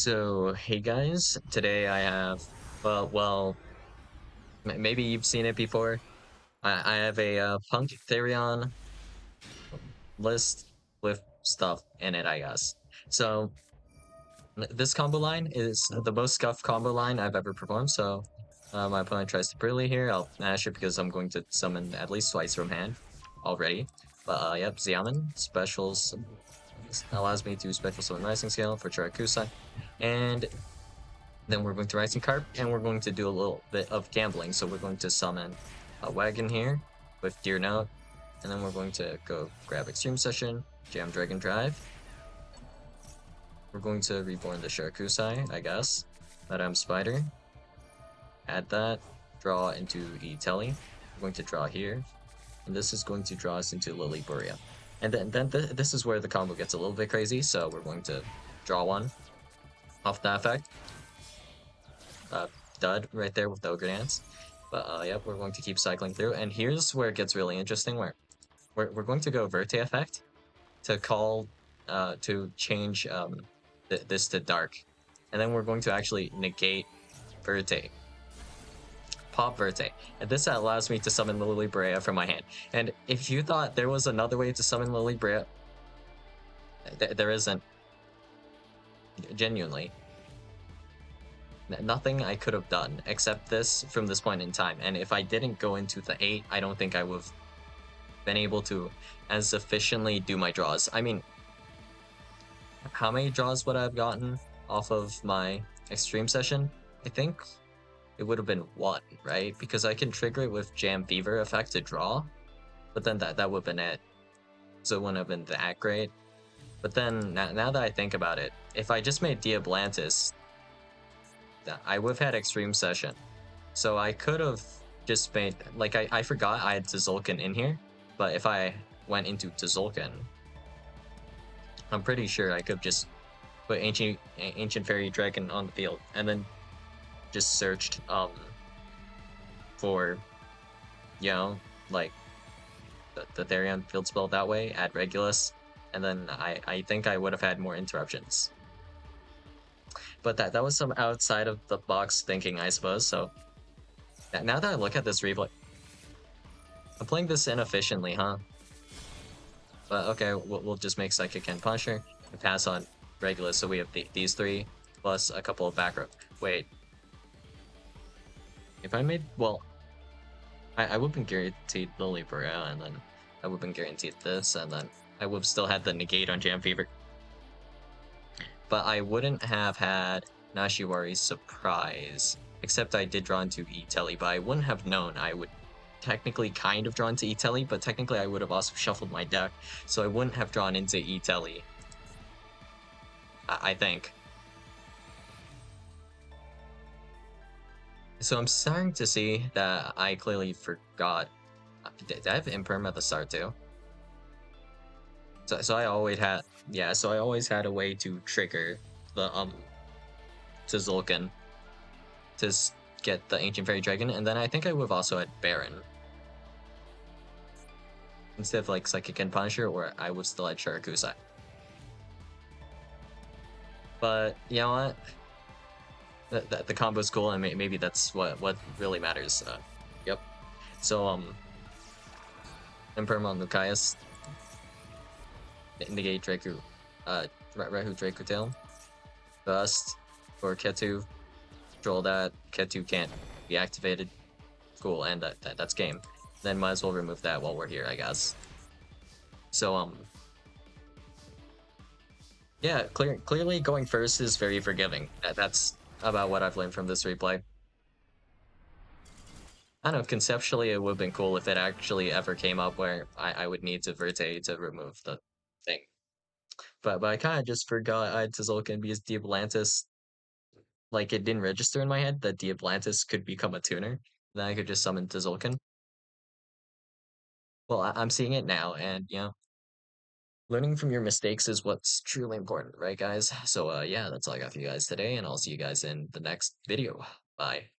So, hey guys, today I have, maybe you've seen it before. I have a Punk Therion list with stuff in it, I guess. So, this combo line is the most scuffed combo line I've ever performed. So, my opponent tries to Brilly here. I'll mash it because I'm going to summon at least twice from hand already. But, yep, Xiamen specials allows me to special summon Rising Scale for Charakusai. And then we're going to Rising Carp, and we're going to do a little bit of gambling. So we're going to summon a Wagon here with Deer Note, and then we're going to go grab Extreme Session, Jam Dragon Drive. We're going to Reborn the Shirakusai, I guess. Madame Spider. Add that. Draw into E-Telly. We're going to draw here. And this is going to draw us into Lily Borea. And then this is where the combo gets a little bit crazy, so we're going to draw one off that effect. Dud right there with the Ogre Dance. But yep, we're going to keep cycling through. And here's where it gets really interesting, where we're going to go Verte effect to call, to change this to Dark. And then we're going to actually negate Verte. Pop Verte. And this allows me to summon Lily Brea from my hand. And if you thought there was another way to summon Lily Brea, there isn't. Genuinely. Nothing I could have done except this from this point in time. And if I didn't go into the 8, I don't think I would have been able to as efficiently do my draws. I mean, how many draws would I have gotten off of my Extreme Session? I think it would have been 1, right? Because I can trigger it with Jam Fever effect to draw, but then that would have been it. So it wouldn't have been that great. But then, now that I think about it, if I just made Diablantis, I would have had Extreme Session. So I could have just made, like, I forgot I had Tzolk'in in here, but if I went into Tzolk'in, I'm pretty sure I could just put Ancient Fairy Dragon on the field, and then just searched for, you know, like, the Therion field spell that way, add Regulus, and then I think I would have had more interruptions. But that was some outside of the box thinking, I suppose. So now that I look at this replay, I'm playing this inefficiently, huh? But okay, we'll just make Psychic and Punisher and pass on Regulus. So we have these 3 plus a couple of back row. Wait, if I made, well, I would have been guaranteed Lily Borea, and then I would have been guaranteed this, and then I would have still had the negate on Jam Fever. But I wouldn't have had Nashiwari's Surprise, except I did draw into E-Telly, but I wouldn't have known I would technically kind of draw into E-Telly, but technically I would have also shuffled my deck, so I wouldn't have drawn into E-Telly. I think. So I'm starting to see that I clearly forgot. Did I have Imperm at the start too? So I always had, yeah, so I always had a way to trigger the Tzolk'in to get the Ancient Fairy Dragon, and then I think I would have also had Baron instead of like Psychic and Punisher, or I would still had Shirakusai. But you know what? The combo's cool, and maybe that's what really matters. Yep. So Imperm on Lucaeus, negate Draco, Rahu Draco Tail, Bust for Ketu. Control that. Ketu can't be activated. Cool, and that's game. Then might as well remove that while we're here, I guess. So yeah, clearly going first is very forgiving. That's about what I've learned from this replay. I don't know, conceptually it would have been cool if it actually ever came up where I would need to Verte to remove the thing. But I kind of just forgot I had Tzolk'in because Diablantis, like, it didn't register in my head that Diablantis could become a tuner. Then I could just summon Tzolk'in. Well, I'm seeing it now, and, you know, learning from your mistakes is what's truly important, right, guys? So, yeah, that's all I got for you guys today, and I'll see you guys in the next video. Bye.